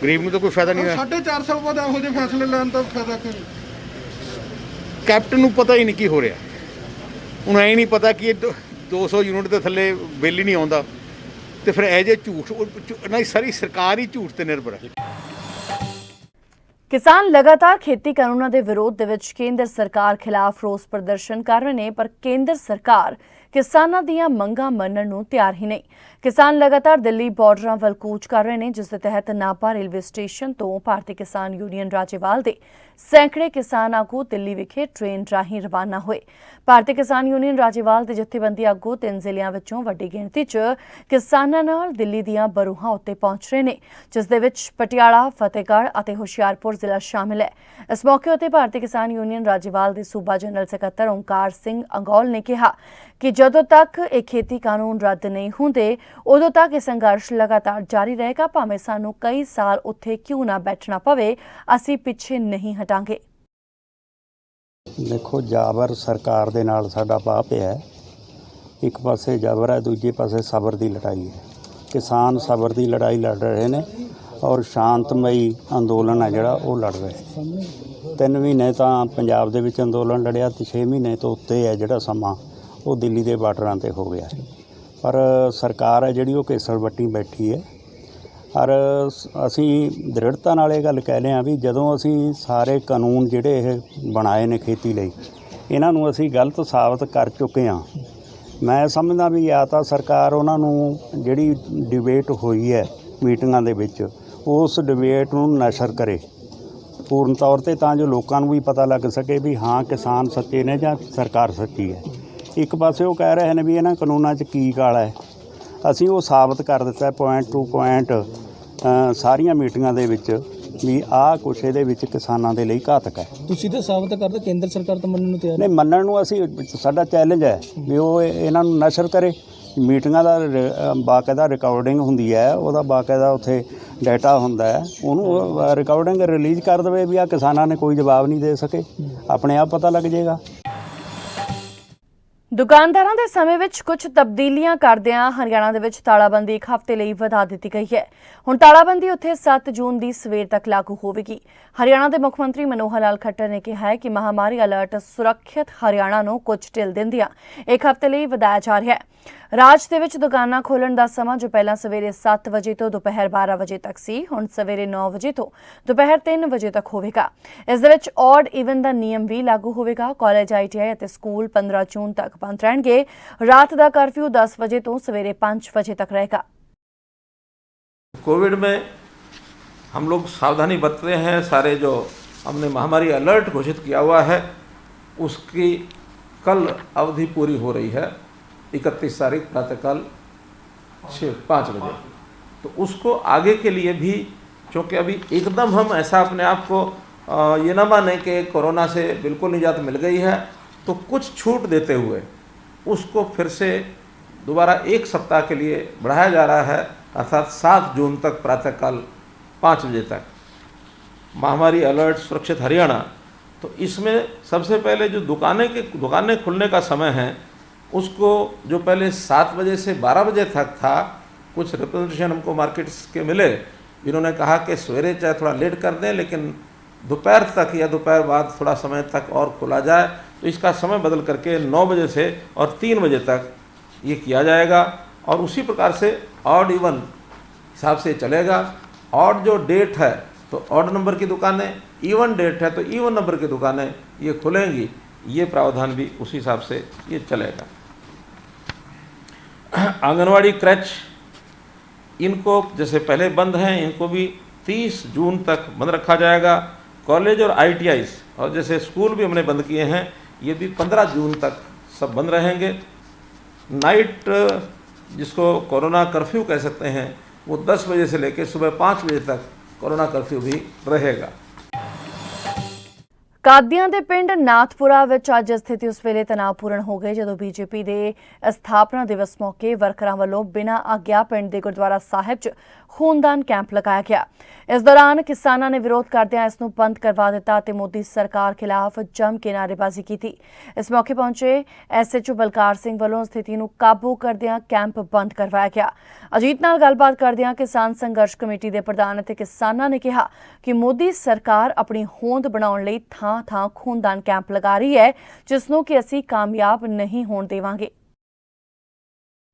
ਗਰੀਬ ਨੂੰ ਤਾਂ ਕੋਈ ਫਾਇਦਾ ਨਹੀਂ ਹੈ। 4.5 ਸਾਲ ਬਾਅਦ ਇਹੋ ਜਿਹੇ ਫੈਸਲੇ ਲੈਣ ਦਾ ਫਾਇਦਾ ਕੀ? ਕੈਪਟਨ ਨੂੰ ਪਤਾ ਹੀ ਨਹੀਂ ਕੀ ਹੋ ਰਿਹਾ। ਹੁਣ ਐਂ ਨਹੀਂ ਪਤਾ ਕਿ 200 ਯੂਨਿਟ ਦੇ ਥੱਲੇ ਬਿੱਲ ਹੀ ਨਹੀਂ ਆਉਂਦਾ, ਤੇ ਫਿਰ ਇਹ ਜੇ ਝੂਠ ਨਹੀਂ, ਸਾਰੀ ਸਰਕਾਰ ਹੀ ਝੂਠ ਤੇ ਨਿਰਭਰ ਹੈ। ਕਿਸਾਨ ਲਗਾਤਾਰ ਖੇਤੀ ਕਾਨੂੰਨਾਂ ਦੇ ਵਿਰੋਧ ਦੇ ਵਿੱਚ ਕੇਂਦਰ ਸਰਕਾਰ ਖਿਲਾਫ ਰੋਸ ਪ੍ਰਦਰਸ਼ਨ ਕਰ ਰਹੇ ਨੇ, ਪਰ ਕੇਂਦਰ ਸਰਕਾਰ ਕਿਸਾਨਾਂ ਦੀਆਂ ਮੰਗਾਂ ਮੰਨਣ ਨੂੰ ਤਿਆਰ ਹੀ ਨਹੀਂ। ਕਿਸਾਨ ਲਗਾਤਾਰ ਦਿੱਲੀ ਬਾਰਡਰਾਂ ਵੱਲ ਕੂਚ ਕਰ ਰਹੇ ਨੇ, ਜਿਸ ਦੇ ਤਹਿਤ ਨਾਭਾ ਰੇਲਵੇ ਸਟੇਸ਼ਨ ਤੋਂ ਭਾਰਤੀ ਕਿਸਾਨ ਯੂਨੀਅਨ ਰਾਜੇਵਾਲ ਦੇ ਸੈਂਕੜੇ ਕਿਸਾਨ ਆਗੂ ਦਿੱਲੀ ਵਿਖੇ ਟ੍ਰੇਨ ਰਾਹੀਂ ਰਵਾਨਾ ਹੋਏ। ਭਾਰਤੀ ਕਿਸਾਨ ਯੂਨੀਅਨ ਰਾਜੇਵਾਲ ਦੇ ਜਥੇਬੰਦੀ ਆਗੂ 3 ਜ਼ਿਲ੍ਹਿਆਂ ਵਿੱਚੋਂ ਵੱਡੀ ਗਿਣਤੀ 'ਚ ਕਿਸਾਨਾਂ ਨਾਲ ਦਿੱਲੀ ਦੀਆਂ ਬਰੂਹਾਂ ਉੱਤੇ ਪਹੁੰਚ ਰਹੇ ਨੇ, ਜਿਸ ਦੇ ਵਿੱਚ ਪਟਿਆਲਾ, ਫਤਿਹਗੜ੍ਹ ਅਤੇ ਹੁਸ਼ਿਆਰਪੁਰ ਜ਼ਿਲ੍ਹਾ ਸ਼ਾਮਿਲ ਹੈ। ਇਸ ਮੌਕੇ ਉੱਤੇ ਭਾਰਤੀ ਕਿਸਾਨ ਯੂਨੀਅਨ ਰਾਜੇਵਾਲ ਦੇ ਸੂਬਾ ਜਨਰਲ ਸਕੱਤਰ ਓਂਕਾਰ ਸਿੰਘ ਅੰਗੋਲ ਨੇ ਕਿਹਾ ਕਿ ਜਦੋਂ ਤੱਕ ਇਹ ਖੇਤੀ ਕਾਨੂੰਨ ਰੱਦ ਨਹੀਂ ਹੁੰਦੇ, ਉਦੋਂ ਤੱਕ ਇਹ ਸੰਘਰਸ਼ ਲਗਾਤਾਰ ਜਾਰੀ ਰਹੇਗਾ। ਭਾਵੇਂ ਸਾਨੂੰ ਕਈ ਸਾਲ ਉੱਥੇ ਕਿਉਂ ਨਾ ਬੈਠਣਾ ਪਵੇ, ਅਸੀਂ ਪਿੱਛੇ ਨਹੀਂ ਹਟਾਂਗੇ। ਦੇਖੋ, ਜਾਬਰ ਸਰਕਾਰ ਦੇ ਨਾਲ ਸਾਡਾ ਪਾ ਪਿਆ ਹੈ। ਇੱਕ ਪਾਸੇ ਜਾਬਰ ਹੈ, ਦੂਜੇ ਪਾਸੇ ਸਬਰ ਦੀ ਲੜਾਈ ਹੈ। ਕਿਸਾਨ ਸਬਰ ਦੀ ਲੜਾਈ ਲੜ ਰਹੇ ਨੇ ਔਰ ਸ਼ਾਂਤਮਈ ਅੰਦੋਲਨ ਹੈ ਜਿਹੜਾ ਉਹ ਲੜ ਰਹੇ। 3 ਮਹੀਨੇ ਤਾਂ ਪੰਜਾਬ ਦੇ ਵਿੱਚ ਅੰਦੋਲਨ ਲੜਿਆ ਤੇ 6 ਮਹੀਨੇ ਤੋਂ ਉੱਤੇ ਹੈ ਜਿਹੜਾ ਸਮਾਂ ਉਹ ਦਿੱਲੀ ਦੇ ਬਾਰਡਰਾਂ ਤੇ ਹੋ ਗਿਆ। ਪਰ ਸਰਕਾਰ ਹੈ ਜਿਹੜੀ ਉਹ ਕੇਸਰ ਵੱਟੀ ਬੈਠੀ ਹੈ। ਔਰ ਅਸੀਂ ਦ੍ਰਿੜਤਾ ਨਾਲ ਇਹ ਗੱਲ ਕਹਿ ਰਹੇ ਹਾਂ ਵੀ ਜਦੋਂ ਅਸੀਂ ਸਾਰੇ ਕਾਨੂੰਨ ਜਿਹੜੇ ਇਹ ਬਣਾਏ ਨੇ ਖੇਤੀ ਲਈ, ਇਹਨਾਂ ਨੂੰ ਅਸੀਂ ਗਲਤ ਸਾਬਤ ਕਰ ਚੁੱਕੇ ਹਾਂ। ਮੈਂ ਸਮਝਦਾ ਵੀ ਜਾਂ ਤਾਂ ਸਰਕਾਰ ਉਹਨਾਂ ਨੂੰ ਜਿਹੜੀ ਡਿਬੇਟ ਹੋਈ ਹੈ ਮੀਟਿੰਗਾਂ ਦੇ ਵਿੱਚ, ਉਸ ਡਿਬੇਟ ਨੂੰ ਨਸ਼ਰ ਕਰੇ ਪੂਰਨ ਤੌਰ ਤੇ, ਤਾਂ ਜੋ ਲੋਕਾਂ ਨੂੰ ਵੀ ਪਤਾ ਲੱਗ ਸਕੇ ਵੀ ਹਾਂ ਕਿਸਾਨ ਸੱਚੇ ਨੇ ਜਾਂ ਸਰਕਾਰ ਸੱਚੀ ਹੈ। ਇੱਕ ਪਾਸੇ ਉਹ ਕਹਿ ਰਹੇ ਨੇ ਵੀ ਇਹਨਾਂ ਕਾਨੂੰਨਾਂ 'ਚ ਕੀ ਕਾਲਾ ਹੈ। ਅਸੀਂ ਉਹ ਸਾਬਤ ਕਰ ਦਿੱਤਾ ਪੁਆਇੰਟ ਟੂ ਪੁਆਇੰਟ ਸਾਰੀਆਂ ਮੀਟਿੰਗਾਂ ਦੇ ਵਿੱਚ ਵੀ ਆਹ ਕੁਛ ਇਹਦੇ ਵਿੱਚ ਕਿਸਾਨਾਂ ਦੇ ਲਈ ਘਾਤਕ ਹੈ। ਤੁਸੀਂ ਤਾਂ ਸਾਬਤ ਕਰਦੇ, ਕੇਂਦਰ ਸਰਕਾਰ ਤਾਂ ਮੰਨਣ ਨੂੰ ਤਿਆਰ ਨਹੀਂ। ਮੰਨਣ ਨੂੰ ਅਸੀਂ, ਸਾਡਾ ਚੈਲੰਜ ਹੈ ਵੀ ਉਹ ਇਹਨਾਂ ਨੂੰ ਨਸ਼ਰ ਕਰੇ। ਮੀਟਿੰਗਾਂ ਦਾ ਬਾਕਾਇਦਾ ਰਿਕਾਰਡਿੰਗ ਹੁੰਦੀ ਹੈ, ਉਹਦਾ ਬਾਕਾਇਦਾ ਉੱਥੇ ਡਾਟਾ ਹੁੰਦਾ ਹੈ, ਉਹਨੂੰ ਰਿਕਾਰਡਿੰਗ ਰਿਲੀਜ਼ ਕਰ ਦੇਵੇ ਵੀ ਆਹ ਕਿਸਾਨਾਂ ਨੇ ਕੋਈ ਜਵਾਬ ਨਹੀਂ ਦੇ ਸਕੇ, ਆਪਣੇ ਆਪ ਪਤਾ ਲੱਗ ਜਾਏਗਾ। ਦੁਕਾਨਦਾਰਾਂ ਦੇ ਸਮੇਂ ਵਿੱਚ ਕੁਝ ਤਬਦੀਲੀਆਂ ਕਰਦਿਆਂ ਹਰਿਆਣਾ ਦੇ ਵਿੱਚ ਤਾਲਾਬੰਦੀ 1 ਹਫ਼ਤੇ ਲਈ ਵਧਾ ਦਿੱਤੀ ਗਈ ਹੈ। ਹੁਣ ਤਾਲਾਬੰਦੀ ਉੱਥੇ 7 ਜੂਨ ਦੀ ਸਵੇਰ ਤੱਕ ਲਾਗੂ ਹੋਵੇਗੀ। ਹਰਿਆਣਾ ਦੇ ਮੁੱਖ ਮੰਤਰੀ ਮਨੋਹਰ ਲਾਲ ਖੱਟਰ ਨੇ ਕਿਹਾ ਹੈ ਕਿ ਮਹਾਮਾਰੀ ਅਲਰਟ ਸੁਰੱਖਿਅਤ ਹਰਿਆਣਾ ਨੂੰ ਕੁਝ ਢਿੱਲ ਦਿੰਦਿਆਂ 1 ਹਫ਼ਤੇ ਲਈ ਵਧਾਇਆ ਜਾ ਰਿਹਾ ਹੈ। ਰਾਜ ਦੇ ਵਿੱਚ ਦੁਕਾਨਾਂ ਖੋਲ੍ਹਣ ਦਾ ਸਮਾਂ ਜੋ ਪਹਿਲਾਂ ਸਵੇਰੇ 7 ਵਜੇ ਤੋਂ ਦੁਪਹਿਰ 12 ਵਜੇ ਤੱਕ ਸੀ, ਹੁਣ ਸਵੇਰੇ 9 ਵਜੇ ਤੋਂ ਦੁਪਹਿਰ 3 ਵਜੇ ਤੱਕ ਹੋਵੇਗਾ। ਇਸ ਦੇ ਵਿੱਚ ਔਡ ਈਵਨ ਦਾ ਨਿਯਮ ਵੀ ਲਾਗੂ ਹੋਵੇਗਾ। ਕਾਲਜ, ITI ਅਤੇ ਸਕੂਲ 15 ਜੂਨ ਤੱਕ ਬੰਦ रहेंगे। रात का कर्फ्यू 10 बजे तो सवेरे 5 बजे तक रहेगा। कोविड में हम लोग सावधानी बरत रहे हैं। सारे जो हमने महामारी अलर्ट घोषित किया हुआ है उसकी कल अवधि पूरी हो रही है, 31 तारीख प्रातःकाल 5 बजे। तो उसको आगे के लिए भी, क्योंकि अभी एकदम हम ऐसा अपने आप को ये ना माने कि कोरोना से बिल्कुल निजात मिल गई है, तो कुछ छूट देते हुए उसको फिर से दोबारा 1 सप्ताह के लिए बढ़ाया जा रहा है, अर्थात 7 जून तक प्रातःकाल 5 बजे तक। महामारी अलर्ट सुरक्षित हरियाणा, तो इसमें सबसे पहले जो दुकानें खुलने का समय है उसको, जो पहले 7 बजे से 12 बजे तक था, कुछ रिप्रेजेंटेशन हमको मार्केट्स के मिले, इन्होंने कहा कि सवेरे चाहे थोड़ा लेट कर दें लेकिन दोपहर तक या दोपहर बाद थोड़ा समय तक और खोला जाए। तो इसका समय बदल करके 9 बजे से और 3 बजे तक ये किया जाएगा और उसी प्रकार से ऑड इवन हिसाब से चलेगा। ऑड जो डेट है तो ऑड नंबर की दुकानें, इवन डेट है तो इवन नंबर की दुकानें ये खुलेंगी, ये प्रावधान भी उसी हिसाब से ये चलेगा। आंगनवाड़ी क्रच, इनको जैसे पहले बंद हैं, इनको भी 30 जून तक बंद रखा जाएगा। कॉलेज और ITIs और जैसे स्कूल भी हमने बंद किए हैं, ये भी 15 जून तक सब बंद रहेंगे। नाइट, जिसको कोरोना कर्फ्यू कह सकते हैं, वो 10 बजे से लेकर सुबह 5 बजे तक कोरोना कर्फ्यू भी रहेगा। ਕਾਦੀਆਂ ਦੇ ਪਿੰਡ ਨਾਥਪੁਰਾ ਵਿੱਚ ਅੱਜ ਸਥਿਤੀ ਉਸ ਵੇਲੇ ਤਣਾਅਪੂਰਨ ਹੋ ਗਈ ਜਦੋਂ ਬੀਜੇਪੀ ਦੇ ਸਥਾਪਨਾ ਦਿਵਸ ਮੌਕੇ ਵਰਕਰਾਂ ਵੱਲੋਂ ਬਿਨਾਂ ਆਗਿਆ ਪਿੰਡ ਦੇ ਗੁਰਦੁਆਰਾ ਸਾਹਿਬ 'ਚ ਖੂਨਦਾਨ ਕੈਂਪ ਲਗਾਇਆ ਗਿਆ। ਇਸ ਦੌਰਾਨ ਕਿਸਾਨਾਂ ਨੇ ਵਿਰੋਧ ਕਰਦਿਆਂ ਇਸ ਨੂੰ ਬੰਦ ਕਰਵਾ ਦਿੱਤਾ ਅਤੇ ਮੋਦੀ ਸਰਕਾਰ ਖਿਲਾਫ ਜੰਮ ਕੇ ਨਾਅਰੇਬਾਜ਼ੀ ਕੀਤੀ। ਇਸ ਮੌਕੇ ਪਹੁੰਚੇ SHO ਬਲਕਾਰ ਸਿੰਘ ਵੱਲੋਂ ਸਥਿਤੀ ਨੂੰ ਕਾਬੂ ਕਰਦਿਆਂ ਕੈਂਪ ਬੰਦ ਕਰਵਾਇਆ ਗਿਆ। ਅਜੀਤ ਨਾਲ ਗੱਲਬਾਤ ਕਰਦਿਆਂ ਕਿਸਾਨ ਸੰਘਰਸ਼ ਕਮੇਟੀ ਦੇ ਪ੍ਰਧਾਨ ਅਤੇ ਕਿਸਾਨਾਂ ਨੇ ਕਿਹਾ ਕਿ ਮੋਦੀ ਸਰਕਾਰ ਆਪਣੀ ਹੋਂਦ ਬਣਾਉਣ ਲਈ ਥਾਂ ਖੂਨਦਾਨ ਕੈਂਪ ਲਗਾ ਰਹੀ ਹੈ, ਜਿਸ ਨੂੰ ਕਿ ਅਸੀਂ ਕਾਮਯਾਬ ਨਹੀਂ ਹੋਣ ਦੇਵਾਂਗੇ।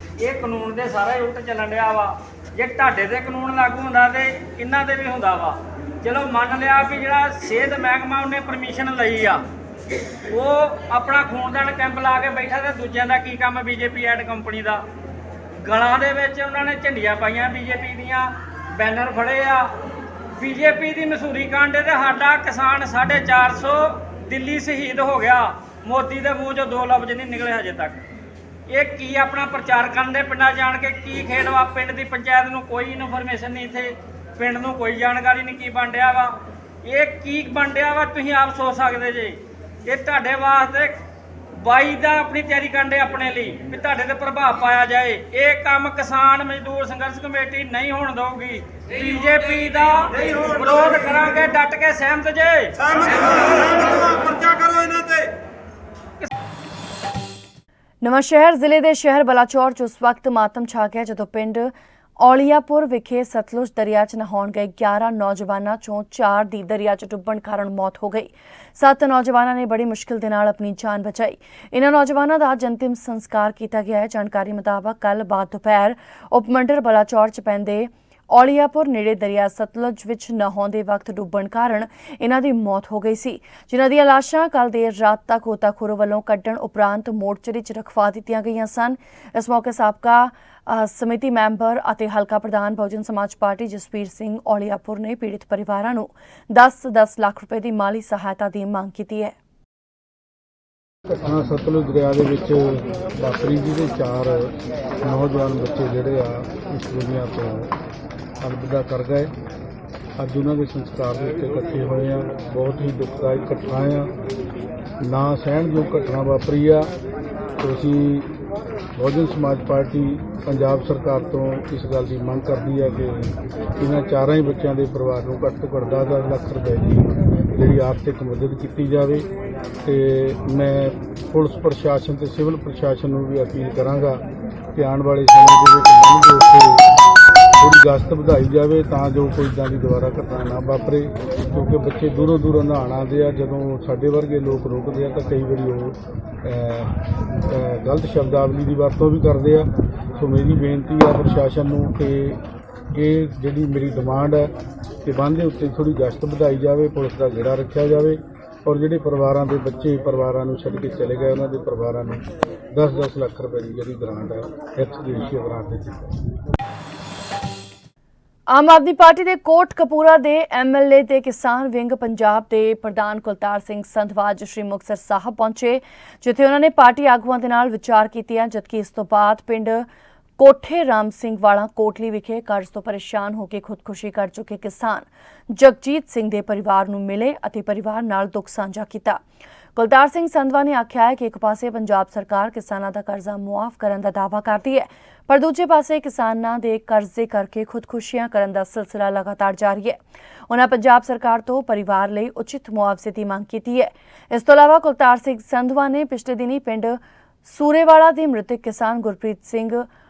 ਇਹ ਕਾਨੂੰਨ ਦੇ ਸਾਰਾ ਹੀ ਉਲਟ ਚੱਲਣ ਰਿਹਾ ਵਾ। ਜੇ ਤੁਹਾਡੇ ਤੇ ਕਾਨੂੰਨ ਲਾਗੂ ਹੁੰਦਾ ਤੇ ਇਹਨਾਂ ਦੇ ਵੀ ਹੁੰਦਾ ਵਾ। ਚਲੋ ਮੰਨ ਲਿਆ ਵੀ ਜਿਹੜਾ ਸਿਹਤ ਮਹਿਕਮਾ ਉਹਨੇ ਪਰਮਿਸ਼ਨ ਲਈ ਆ, ਉਹ ਆਪਣਾ ਖੂਨਦਾਨ ਕੈਂਪ ਲਾ ਕੇ ਬੈਠਾ, ਤੇ ਦੂਜਿਆਂ ਦਾ ਕੀ ਕੰਮ? BJP ਐਡ ਕੰਪਨੀ ਦਾ ਗਲਾਂ ਦੇ ਵਿੱਚ ਉਹਨਾਂ ਨੇ ਝੰਡੀਆਂ ਪਾਈਆਂ, BJP ਦੀਆਂ ਬੈਨਰ ਫੜੇ ਆ, BJP ਦੀ ਮਸੂਰੀ ਕਾਂਡੇ ਤੇ ਸਾਡਾ ਕਿਸਾਨ 450 ਦਿੱਲੀ ਸ਼ਹੀਦ ਹੋ ਗਿਆ। ਮੋਦੀ ਦੇ ਮੂੰਹ 'ਚੋਂ 2 ਲਫ਼ਜ਼ ਨਹੀਂ ਨਿਕਲੇ ਹਜੇ ਤੱਕ। ਇਹ ਕੀ ਆਪਣਾ ਪ੍ਰਚਾਰ ਕਰਨ ਦੇ ਪਿੰਡਾਂ ਜਾਣ ਕੇ ਕੀ ਖੇਡ ਵਾ? ਪਿੰਡ ਦੀ ਪੰਚਾਇਤ ਨੂੰ ਕੋਈ ਇਨਫੋਰਮੇਸ਼ਨ ਨਹੀਂ, ਇੱਥੇ ਪਿੰਡ ਨੂੰ ਕੋਈ ਜਾਣਕਾਰੀ ਨਹੀਂ ਕੀ ਬਣ ਰਿਹਾ ਵਾ। ਇਹ ਕੀ ਬਣ ਰਿਹਾ ਵਾ ਤੁਸੀਂ ਆਪ ਸੋਚ ਸਕਦੇ ਜੇ। ਇਹ ਤੁਹਾਡੇ ਵਾਸਤੇ 22 ਦਾ ਆਪਣੀ ਤਿਆਰੀ ਕਰਨ ਦੇ ਆਪਣੇ ਲਈ ਵੀ ਤੁਹਾਡੇ ਤੇ ਪ੍ਰਭਾਵ ਪਾਇਆ ਜਾਏ। ਇਹ ਕੰਮ ਕਿਸਾਨ ਮਜ਼ਦੂਰ ਸੰਘਰਸ਼ ਕਮੇਟੀ ਨਹੀਂ ਹੋਣ ਦਊਗੀ। BJP ਦਾ ਵਿਰੋਧ ਕਰਾਂਗੇ, ਡਟ ਕੇ ਸਹਿਮਤ ਜੇ। ਪਰਚਾ ਕਰੋ ਇਹਨਾਂ ਤੇ। ਨਵਾਂਸ਼ਹਿਰ ਜ਼ਿਲ੍ਹੇ ਦੇ ਸ਼ਹਿਰ ਬਲਾਚੌਰ 'ਚ ਉਸ ਵਕਤ ਮਾਤਮ ਛਾ ਗਿਆ ਜਦੋਂ ਪਿੰਡ ਔਲੀਆਪੁਰ ਵਿਖੇ ਸਤਲੁਜ ਦਰਿਆ 'ਚ ਨਹਾਉਣ ਗਏ 11 ਨੌਜਵਾਨਾਂ 'ਚੋਂ 4 ਦੀ ਦਰਿਆ 'ਚ ਡੁੱਬਣ ਕਾਰਨ ਮੌਤ ਹੋ ਗਈ। 7 ਨੌਜਵਾਨਾਂ ਨੇ ਬੜੀ ਮੁਸ਼ਕਿਲ ਦੇ ਨਾਲ ਆਪਣੀ ਜਾਨ ਬਚਾਈ। ਇਨ੍ਹਾਂ ਨੌਜਵਾਨਾਂ ਦਾ ਅੱਜ ਅੰਤਿਮ ਸੰਸਕਾਰ ਕੀਤਾ ਗਿਆ ਹੈ। ਜਾਣਕਾਰੀ ਮੁਤਾਬਕ ਕੱਲ੍ਹ ਬਾਅਦ ਦੁਪਹਿਰ ਉਪਮੰਡਲ ਬਲਾਚੌਰ 'ਚ ਪੈਂਦੇ ਔਲੀਆਪੁਰ ਨੇੜੇ ਦਰਿਆ ਸਤਲੁਜ ਵਿੱਚ ਨਹਾਉਂਦੇ ਵਕਤ ਡੁੱਬਣ ਕਾਰਨ ਇਹਨਾਂ ਦੀ ਮੌਤ ਹੋ ਗਈ ਸੀ, ਜਿਨ੍ਹਾਂ ਦੀਆਂ ਲਾਸ਼ਾਂ ਕੱਲ੍ਹ ਦੇਰ ਰਾਤ ਤੱਕ ਗੋਤਾਖੋਰਾਂ ਵੱਲੋਂ ਕੱਢਣ ਉਪਰੰਤ ਮੋਰਚਰੀ 'ਚ ਰਖਵਾ ਦਿੱਤੀਆਂ ਗਈਆਂ ਸਨ। ਇਸ ਮੌਕੇ ਸਾਬਕਾ ਸਮਿਤੀ ਮੈਂਬਰ ਅਤੇ ਹਲਕਾ ਪ੍ਰਧਾਨ ਬਹੁਜਨ ਸਮਾਜ ਪਾਰਟੀ ਜਸਵੀਰ ਸਿੰਘ ਔਲੀਆਪੁਰ ਨੇ ਪੀੜਿਤ ਪਰਿਵਾਰਾਂ ਨੂੰ 10-10 ਲੱਖ ਰੁਪਏ ਦੀ ਮਾਲੀ ਸਹਾਇਤਾ ਦੀ ਮੰਗ ਕੀਤੀ ਹੈ। ਘਟਨਾ ਸਤਲੁਜ ਦਰਿਆ ਦੇ ਵਿੱਚ ਵਾਪਰੀ, ਜਿਹਦੇ 4 ਨੌਜਵਾਨ ਬੱਚੇ ਜਿਹੜੇ ਆ ਇਸ ਦੁਨੀਆ ਤੋਂ ਅਲਵਿਦਾ ਕਰ ਗਏ। ਅੱਜ ਉਹਨਾਂ ਦੇ ਸੰਸਕਾਰ ਦੇ ਉੱਤੇ ਇਕੱਠੇ ਹੋਏ ਆ। ਬਹੁਤ ਹੀ ਦੁਖਦਾਇਕ ਘਟਨਾ ਆ, ਨਾ ਸਹਿਣਯੋਗ ਘਟਨਾ ਵਾਪਰੀ ਆ। ਅਸੀਂ ਬਹੁਜਨ ਸਮਾਜ ਪਾਰਟੀ ਪੰਜਾਬ ਸਰਕਾਰ ਤੋਂ ਇਸ ਗੱਲ ਦੀ ਮੰਗ ਕਰਦੀ ਹੈ ਕਿ ਇਹਨਾਂ 4 ਹੀ ਬੱਚਿਆਂ ਦੇ ਪਰਿਵਾਰ ਨੂੰ ਘੱਟ ਤੋਂ ਘੱਟ 10 ਲੱਖ ਰੁਪਏ ਦੀ ਜਿਹੜੀ ਆਰਥਿਕ ਮਦਦ ਕੀਤੀ ਜਾਵੇ। ਤੇ ਮੈਂ ਪੁਲਿਸ ਪ੍ਰਸ਼ਾਸਨ ਤੇ ਸਿਵਲ ਪ੍ਰਸ਼ਾਸਨ ਨੂੰ ਵੀ ਅਪੀਲ ਕਰਾਂਗਾ ਕਿ ਆਉਣ ਵਾਲੇ ਸਮੇਂ ਦੇ ਵਿੱਚ ਮੰਨ ਦੇ ਉੱਤੇ ਥੋੜੀ ਗਸ਼ਤ ਵਧਾਈ ਜਾਵੇ ਤਾਂ ਜੋ ਕੋਈ ਇਦਾਂ ਦੀ ਦੁਬਾਰਾ ਘਟਨਾ ਨਾ ਵਾਪਰੇ, ਕਿਉਂਕਿ ਬੱਚੇ ਦੂਰੋਂ ਨਹਾਉਣ ਆਉਂਦੇ ਆ। ਜਦੋਂ ਸਾਡੇ ਵਰਗੇ ਲੋਕ ਰੋਕਦੇ ਆ ਤਾਂ ਕਈ ਵਾਰੀ ਉਹ ਗਲਤ ਸ਼ਬਦਾਵਲੀ ਦੀ ਵਰਤੋਂ ਵੀ ਕਰਦੇ ਆ। ਸੋ ਮੇਰੀ ਬੇਨਤੀ ਆ ਪ੍ਰਸ਼ਾਸਨ ਨੂੰ ਕਿ ਇਹ ਜਿਹੜੀ ਮੇਰੀ ਡਿਮਾਂਡ ਹੈ ਕਿ ਬੰਨ੍ਹ ਦੇ ਉੱਤੇ ਥੋੜੀ ਗਸ਼ਤ ਵਧਾਈ ਜਾਵੇ, ਪੁਲਿਸ ਦਾ ਗੇੜਾ ਰੱਖਿਆ ਜਾਵੇ, ਔਰ ਜਿਹੜੇ ਪਰਿਵਾਰਾਂ ਦੇ ਬੱਚੇ ਪਰਿਵਾਰਾਂ ਨੂੰ ਛੱਡ ਕੇ ਚਲੇ ਗਏ ਉਹਨਾਂ ਦੇ ਪਰਿਵਾਰਾਂ ਨੂੰ 10-10 ਲੱਖ ਰੁਪਏ ਦੀ ਜਿਹੜੀ ਗ੍ਰਾਂਟ ਹੈ ਐਕਸ-ਗ੍ਰੇਸ਼ੀਆ ਗ੍ਰਾਂਟ ਦਿੱਤੀ। ਆਮ ਆਦਮੀ ਪਾਰਟੀ ਦੇ ਕੋਟ ਕਪੂਰਾ ਦੇ MLA ਤੇ ਕਿਸਾਨ ਵਿੰਗ ਪੰਜਾਬ ਦੇ ਪ੍ਰਧਾਨ ਕੁਲਤਾਰ ਸਿੰਘ ਸੰਧਵਾ ਅੱਜ ਸ਼੍ਰੀ ਮੁਕਤਸਰ ਸਾਹਿਬ ਪਹੁੰਚੇ, ਜਿੱਥੇ ਉਹਨਾਂ ਨੇ ਪਾਰਟੀ ਆਗੂਆਂ ਦੇ ਨਾਲ ਵਿਚਾਰ ਕੀਤੀਆਂ। ਜਦਕਿ ਇਸ ਤੋਂ ਬਾਅਦ ਪਿੰਡ ਕੋਠੇ ਰਾਮ ਸਿੰਘ ਵਾਲਾ ਕੋਟਲੀ ਵਿਖੇ ਕਰਜ਼ ਤੋਂ ਪਰੇਸ਼ਾਨ ਹੋ ਕੇ ਖੁਦਕੁਸ਼ੀ ਕਰ ਚੁੱਕੇ ਕਿਸਾਨ ਜਗਜੀਤ ਸਿੰਘ ਦੇ ਪਰਿਵਾਰ ਨੂੰ ਮਿਲੇ ਅਤੇ ਪਰਿਵਾਰ ਨਾਲ ਦੁੱਖ ਸਾਂਝਾ ਕੀਤਾ। ਕੁਲਤਾਰ ਸਿੰਘ ਸੰਧਵਾ ਨੇ ਆਖਿਆ ਹੈ ਕਿ ਇੱਕ ਪਾਸੇ ਪੰਜਾਬ ਸਰਕਾਰ ਕਿਸਾਨਾਂ ਦਾ ਕਰਜ਼ਾ ਮੁਆਫ ਕਰਨ ਦਾ ਦਾਅਵਾ ਕਰਦੀ ਹੈ, ਪਰ ਦੂਜੇ ਪਾਸੇ ਕਿਸਾਨਾਂ ਦੇ ਕਰਜ਼ੇ ਕਰਕੇ ਖੁਦਕੁਸ਼ੀਆਂ ਕਰਨ ਦਾ ਸਿਲਸਿਲਾ ਲਗਾਤਾਰ ਜਾਰੀ ਹੈ। ਉਨ੍ਹਾਂ ਪੰਜਾਬ ਸਰਕਾਰ ਤੋਂ ਪਰਿਵਾਰ ਲਈ ਉਚਿਤ ਮੁਆਵਜ਼ੇ ਦੀ ਮੰਗ ਕੀਤੀ ਹੈ। ਇਸ ਤੋਂ ਇਲਾਵਾ ਕੁਲਤਾਰ ਸਿੰਘ ਸੰਧਵਾ ਨੇ ਪਿਛਲੇ ਦਿਨੀ ਪਿੰਡ ਸੂਰੇਵਾਲਾ ਦੇ ਮ੍ਰਿਤਕ ਕਿਸਾਨ ਗੁਰਪ੍ਰੀਤ ਸਿੰਘ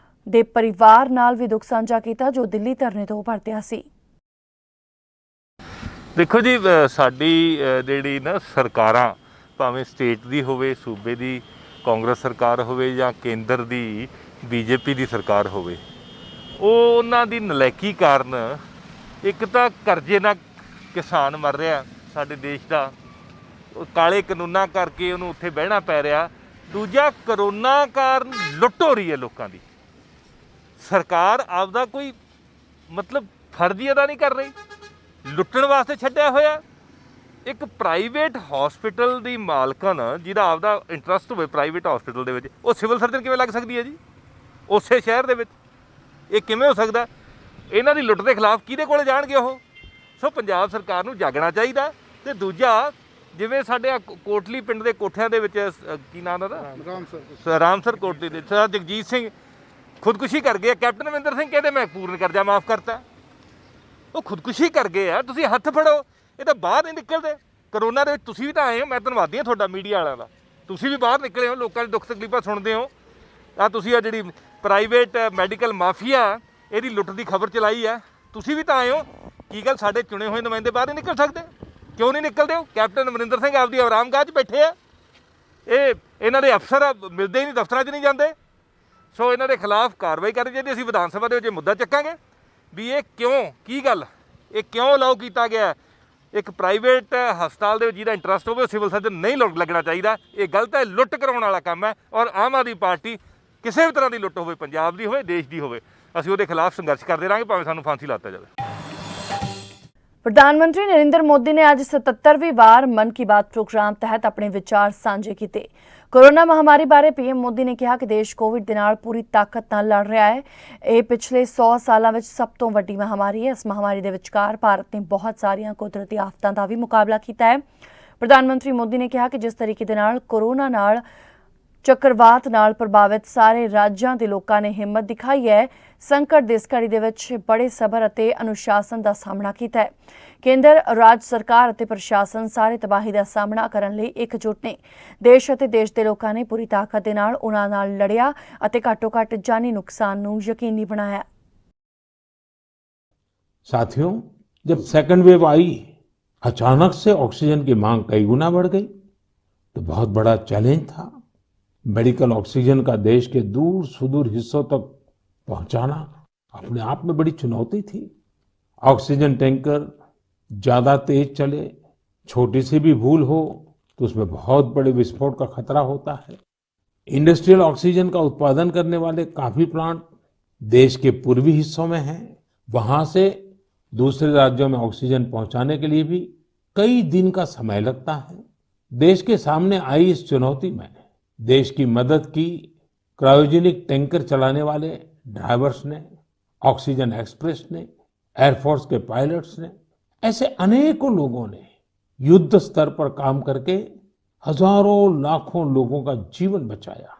ਦੇ ਪਰਿਵਾਰ ਨਾਲ ਵੀ ਦੁੱਖ ਸਾਂਝਾ ਕੀਤਾ, ਜੋ ਦਿੱਲੀ ਧਰਨੇ ਤੋਂ ਪਰਤਿਆ ਸੀ। ਦੇਖੋ ਜੀ, ਸਾਡੀ ਜਿਹੜੀ ਨਾ ਸਰਕਾਰਾਂ, ਭਾਵੇਂ ਸਟੇਟ ਦੀ ਹੋਵੇ, ਸੂਬੇ ਦੀ ਕਾਂਗਰਸ ਸਰਕਾਰ ਹੋਵੇ ਜਾਂ ਕੇਂਦਰ ਦੀ BJP ਦੀ ਸਰਕਾਰ ਹੋਵੇ, ਉਹ ਉਹਨਾਂ ਦੀ ਨਲਾਇਕੀ ਕਾਰਨ ਇੱਕ ਤਾਂ ਕਰਜ਼ੇ ਨਾਲ ਕਿਸਾਨ ਮਰ ਰਿਹਾ ਸਾਡੇ ਦੇਸ਼ ਦਾ, ਉਹ ਕਾਲੇ ਕਾਨੂੰਨਾਂ ਕਰਕੇ ਉਹਨੂੰ ਉੱਥੇ ਬਹਿਣਾ ਪੈ ਰਿਹਾ। ਦੂਜਾ, ਕਰੋਨਾ ਕਾਰਨ ਲੁੱਟ ਹੋ ਰਹੀ ਹੈ ਲੋਕਾਂ ਦੀ। ਸਰਕਾਰ ਆਪਦਾ ਕੋਈ ਮਤਲਬ ਫਰਜ਼ ਹੀ ਅਦਾ ਨਹੀਂ ਕਰ ਰਹੀ, ਲੁੱਟਣ ਵਾਸਤੇ ਛੱਡਿਆ ਹੋਇਆ। ਇੱਕ ਪ੍ਰਾਈਵੇਟ ਹਸਪੀਟਲ ਦੀ ਮਾਲਕਨ ਜਿਹਦਾ ਆਪਦਾ ਇੰਟਰਸਟ ਹੋਵੇ ਪ੍ਰਾਈਵੇਟ ਹਸਪੀਟਲ ਦੇ ਵਿੱਚ, ਉਹ ਸਿਵਲ ਸਰਜਨ ਕਿਵੇਂ ਲੱਗ ਸਕਦੀ ਹੈ ਜੀ ਉਸੇ ਸ਼ਹਿਰ ਦੇ ਵਿੱਚ? ਇਹ ਕਿਵੇਂ ਹੋ ਸਕਦਾ? ਇਹਨਾਂ ਦੀ ਲੁੱਟ ਦੇ ਖਿਲਾਫ ਕਿਹਦੇ ਕੋਲੇ ਜਾਣਗੇ ਉਹ? ਸੋ ਪੰਜਾਬ ਸਰਕਾਰ ਨੂੰ ਜਾਗਣਾ ਚਾਹੀਦਾ। ਤੇ ਦੂਜਾ, ਜਿਵੇਂ ਸਾਡੇ ਕੋਟਲੀ ਪਿੰਡ ਦੇ ਕੋਠਿਆਂ ਦੇ ਵਿੱਚ ਕੀ ਨਾਮ ਦਾ ਰਾਮਸਰ ਕੋਟਲੀ ਦੇ ਸਰ ਜਗਜੀਤ ਸਿੰਘ ਖੁਦਕੁਸ਼ੀ ਕਰ ਗਏ। ਕੈਪਟਨ ਅਮਰਿੰਦਰ ਸਿੰਘ ਕਹਿੰਦੇ ਮੈਂ ਪੂਰਨ ਕਰਜ਼ਾ ਮਾਫ ਕਰਤਾ। ਉਹ ਖੁਦਕੁਸ਼ੀ ਕਰ ਗਏ ਆ। ਤੁਸੀਂ ਹੱਥ ਫੜੋ, ਇਹ ਤਾਂ ਬਾਹਰ ਨਹੀਂ ਨਿਕਲਦੇ। ਕਰੋਨਾ ਦੇ ਵਿੱਚ ਤੁਸੀਂ ਵੀ ਤਾਂ ਆਏ ਹੋ, ਮੈਂ ਧੰਨਵਾਦੀ ਹਾਂ ਤੁਹਾਡਾ ਮੀਡੀਆ ਵਾਲਿਆਂ ਦਾ, ਤੁਸੀਂ ਵੀ ਬਾਹਰ ਨਿਕਲੇ ਹੋ, ਲੋਕਾਂ ਦੀ ਦੁੱਖ ਤਕਲੀਫਾਂ ਸੁਣਦੇ ਹੋ। ਆ ਤੁਸੀਂ ਆ ਜਿਹੜੀ ਪ੍ਰਾਈਵੇਟ ਮੈਡੀਕਲ ਮਾਫੀਆ ਇਹਦੀ ਲੁੱਟ ਦੀ ਖਬਰ ਚਲਾਈ ਹੈ, ਤੁਸੀਂ ਵੀ ਤਾਂ ਆਏ ਹੋ। ਕੀ ਗੱਲ ਸਾਡੇ ਚੁਣੇ ਹੋਏ ਨੁਮਾਇੰਦੇ ਬਾਹਰ ਨਹੀਂ ਨਿਕਲ ਸਕਦੇ? ਕਿਉਂ ਨਹੀਂ ਨਿਕਲਦੇ ਹੋ? ਕੈਪਟਨ ਅਮਰਿੰਦਰ ਸਿੰਘ ਆਪਦੀ ਆਰਾਮਗਾਹ 'ਚ ਬੈਠੇ ਆ, ਇਹਨਾਂ ਦੇ ਅਫਸਰ ਮਿਲਦੇ ਹੀ ਨਹੀਂ, ਦਫ਼ਤਰਾਂ 'ਚ ਨਹੀਂ ਜਾਂਦੇ। ਸੋ ਇਹਨਾਂ ਦੇ ਖਿਲਾਫ ਕਾਰਵਾਈ ਕਰਨੀ ਚਾਹੀਦੀ। ਅਸੀਂ ਵਿਧਾਨ ਸਭਾ ਦੇ ਵਿੱਚ ਮੁੱਦਾ ਚੱਕਾਂਗੇ ਵੀ ਇਹ ਕਿਉਂ, ਕੀ ਗੱਲ, ਇਹ ਕਿਉਂ ਅਲਾਓ ਕੀਤਾ ਗਿਆ? ਇੱਕ ਪ੍ਰਾਈਵੇਟ ਹਸਪਤਾਲ ਦੇ ਵਿੱਚ ਜਿਹਦਾ ਇੰਟਰਸਟ ਹੋਵੇ ਉਹ ਸਿਵਲ ਸਰਜਨ ਨਹੀਂ ਲੱਗਣਾ ਚਾਹੀਦਾ। ਇਹ ਗਲਤ ਹੈ, ਲੁੱਟ ਕਰਾਉਣ ਵਾਲਾ ਕੰਮ ਹੈ। ਔਰ ਆਮ ਆਦਮੀ ਪਾਰਟੀ ਕਿਸੇ ਵੀ ਤਰ੍ਹਾਂ ਦੀ ਲੁੱਟ ਹੋਵੇ, ਪੰਜਾਬ ਦੀ ਹੋਵੇ, ਦੇਸ਼ ਦੀ ਹੋਵੇ, ਅਸੀਂ ਉਹਦੇ ਖਿਲਾਫ ਸੰਘਰਸ਼ ਕਰਦੇ ਰਹਾਂਗੇ, ਭਾਵੇਂ ਸਾਨੂੰ ਫਾਂਸੀ ਲਾਤਾ ਜਾਵੇ। ਪ੍ਰਧਾਨ ਮੰਤਰੀ ਨਰਿੰਦਰ ਮੋਦੀ ਨੇ ਅੱਜ 77ਵੀਂ ਵਾਰ ਮਨ ਕੀ ਬਾਤ ਪ੍ਰੋਗਰਾਮ ਤਹਿਤ ਆਪਣੇ ਵਿਚਾਰ ਸਾਂਝੇ ਕੀਤੇ। ਕੋਰੋਨਾ ਮਹਾਮਾਰੀ ਬਾਰੇ ਪੀਐਮ ਮੋਦੀ ਨੇ ਕਿਹਾ ਕਿ ਦੇਸ਼ ਕੋਵਿਡ ਦੇ ਨਾਲ ਪੂਰੀ ਤਾਕਤ ਨਾਲ ਲੜ ਰਿਹਾ ਹੈ। ਇਹ ਪਿਛਲੇ 100 ਸਾਲਾਂ ਵਿੱਚ ਸਭ ਤੋਂ ਵੱਡੀ ਮਹਾਮਾਰੀ ਹੈ। ਇਸ ਮਹਾਮਾਰੀ ਦੇ ਵਿਚਕਾਰ ਭਾਰਤ ਨੇ ਬਹੁਤ ਸਾਰੀਆਂ ਕੁਦਰਤੀ ਆਫਤਾਂ ਦਾ ਵੀ ਮੁਕਾਬਲਾ ਕੀਤਾ ਹੈ। ਪ੍ਰਧਾਨ ਮੰਤਰੀ ਮੋਦੀ ਨੇ ਕਿਹਾ ਕਿ ਜਿਸ ਤਰੀਕੇ ਦੇ ਨਾਲ ਕੋਰੋਨਾ ਨਾਲ ਚੱਕਰਵਾਤ ਨਾਲ ਪ੍ਰਭਾਵਿਤ ਸਾਰੇ ਰਾਜਾਂ ਦੇ ਲੋਕਾਂ ਨੇ ਹਿੰਮਤ ਦਿਖਾਈ ਹੈ, ਸੰਕਟ ਦੀ ਇਸ ਘੜੀ ਦੇ ਵਿੱਚ ਬੜੇ ਸਬਰ ਅਤੇ ਅਨੁਸ਼ਾਸਨ ਦਾ ਸਾਹਮਣਾ ਕੀਤਾ ਹੈ। ਕੇਂਦਰ, ਰਾਜ ਸਰਕਾਰ ਅਤੇ ਪ੍ਰਸ਼ਾਸਨ ਸਾਰੇ ਤਬਾਹੀ ਦਾ ਸਾਹਮਣਾ ਕਰਨ ਲਈ ਇਕਜੁੱਟ ਨੇ। ਦੇਸ਼ ਅਤੇ ਦੇਸ਼ ਦੇ ਲੋਕਾਂ ਨੇ ਪੂਰੀ ਤਾਕਤ ਦੇ ਨਾਲ ਉਹਨਾਂ ਨਾਲ ਲੜਿਆ ਅਤੇ ਘੱਟੋ-ਘੱਟ ਜਾਨੀ ਨੁਕਸਾਨ ਨੂੰ ਯਕੀਨੀ ਬਣਾਇਆ। साथियों, जब सेकंड वेव आई, अचानक से ऑक्सीजन की मांग कई गुना बढ़ गई, तो बहुत बड़ा चैलेंज था। मेडिकल ऑक्सीजन का देश के दूर सुदूर हिस्सों तक पहुंचाना अपने आप में बड़ी चुनौती थी। ऑक्सीजन टैंकर ज्यादा तेज चले, छोटी सी भी भूल हो तो उसमें बहुत बड़े विस्फोट का खतरा होता है। इंडस्ट्रियल ऑक्सीजन का उत्पादन करने वाले काफी प्लांट देश के पूर्वी हिस्सों में हैं। वहां से दूसरे राज्यों में ऑक्सीजन पहुंचाने के लिए भी कई दिन का समय लगता है। देश के सामने आई इस चुनौती में देश की मदद की क्रायोजेनिक टैंकर चलाने वाले ड्राइवर्स ने, ऑक्सीजन एक्सप्रेस ने, एयरफोर्स के पायलट्स ने, ऐसे अनेकों लोगों ने युद्ध स्तर पर काम करके हजारों लाखों लोगों का जीवन बचाया।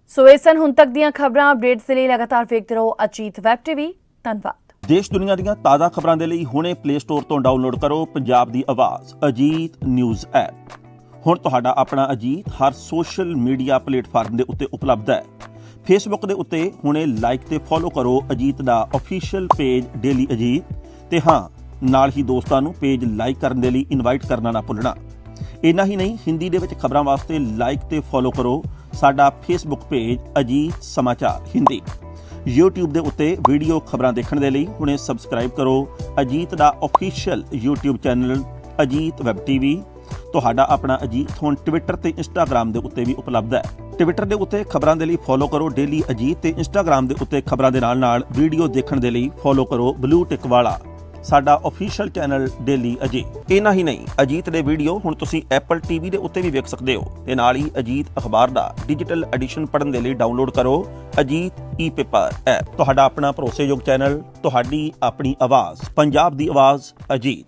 ਸੋ ਇਹ ਸਨ ਹੁਣ ਤੱਕ ਦੀਆਂ ਖਬਰਾਂ। ਅਪਡੇਟਸ ਦੇ ਲਈ ਲਗਾਤਾਰ ਵੇਖਦੇ ਰਹੋ ਅਜੀਤ ਵੈਬ ਟੀਵੀ। ਧੰਨਵਾਦ। ਦੇਸ਼ ਦੁਨੀਆ ਦੀਆਂ ਤਾਜ਼ਾ ਖਬਰਾਂ ਦੇ ਲਈ ਹੁਣੇ ਪਲੇ ਸਟੋਰ ਤੋਂ ਡਾਊਨਲੋਡ ਕਰੋ ਪੰਜਾਬ ਦੀ ਆਵਾਜ਼ ਅਜੀਤ ਨਿਊਜ਼ ਐਪ। ਹੁਣ ਤੁਹਾਡਾ ਆਪਣਾ ਅਜੀਤ ਹਰ ਸੋਸ਼ਲ ਮੀਡੀਆ ਪਲੇਟਫਾਰਮ ਦੇ ਉੱਤੇ ਉਪਲਬਧ ਹੈ। ਫੇਸਬੁੱਕ ਦੇ ਉੱਤੇ ਹੁਣੇ ਲਾਈਕ ਤੇ ਫੋਲੋ ਕਰੋ ਅਜੀਤ ਦਾ ਅਫੀਸ਼ੀਅਲ ਪੇਜ ਡੇਲੀ ਅਜੀਤ, ਤੇ ਹਾਂ ਨਾਲ ਹੀ ਦੋਸਤਾਂ ਨੂੰ ਪੇਜ ਲਾਈਕ ਕਰਨ ਦੇ ਲਈ ਇਨਵਾਈਟ ਕਰਨਾ ਨਾ ਭੁੱਲਣਾ। ਇੰਨਾ ਹੀ ਨਹੀਂ, ਹਿੰਦੀ ਦੇ ਵਿੱਚ ਖਬਰਾਂ ਵਾਸਤੇ ਲਾਈਕ ਤੇ ਫੋਲੋ ਕਰੋ ਸਾਡਾ ਫੇਸਬੁੱਕ ਪੇਜ ਅਜੀਤ ਸਮਾਚਾਰ ਹਿੰਦੀ। YouTube ਦੇ ਉੱਤੇ ਵੀਡੀਓ ਖਬਰਾਂ ਦੇਖਣ ਦੇ ਲਈ ਹੁਣੇ ਸਬਸਕ੍ਰਾਈਬ ਕਰੋ ਅਜੀਤ ਦਾ official YouTube channel Ajit web TV. ਤੁਹਾਡਾ ਆਪਣਾ ਅਜੀਤ ਹੁਣ ਟਵਿੱਟਰ ਤੇ ਇੰਸਟਾਗ੍ਰਾਮ ਦੇ ਉੱਤੇ ਵੀ ਉਪਲਬਧ ਹੈ। ਟਵਿੱਟਰ ਦੇ ਉੱਤੇ ਖਬਰਾਂ ਦੇ ਲਈ ਫੋਲੋ ਕਰੋ ਡੇਲੀ ਅਜੀਤ, ਤੇ ਇੰਸਟਾਗ੍ਰਾਮ ਦੇ ਉੱਤੇ ਖਬਰਾਂ ਦੇ ਨਾਲ ਵੀਡੀਓ ਦੇਖਣ ਦੇ ਲਈ ਫੋਲੋ ਕਰੋ ਬਲੂ ਟਿਕ ਵਾਲਾ ਸਾਡਾ ਅਫੀਸ਼ੀਅਲ ਚੈਨਲ ਡੇਲੀ ਅਜੀਤ। ਇੰਨਾ ਹੀ ਨਹੀਂ, ਅਜੀਤ ਦੇ ਵੀਡੀਓ ਹੁਣ ਤੁਸੀਂ ਐਪਲ ਟੀਵੀ ਦੇ ਉੱਤੇ ਵੀ ਵੇਖ ਸਕਦੇ ਹੋ, ਤੇ ਨਾਲ ਹੀ ਅਜੀਤ ਅਖਬਾਰ ਦਾ ਡਿਜੀਟਲ ਐਡੀਸ਼ਨ ਪੜ੍ਹਨ ਦੇ ਲਈ ਡਾਊਨਲੋਡ ਕਰੋ ਅਜੀਤ ਈ-ਪੇਪਰ ਐਪ। ਤੁਹਾਡਾ ਆਪਣਾ ਭਰੋਸੇਯੋਗ ਚੈਨਲ, ਤੁਹਾਡੀ ਆਪਣੀ ਆਵਾਜ਼, ਪੰਜਾਬ ਦੀ ਆਵਾਜ਼ ਅਜੀਤ।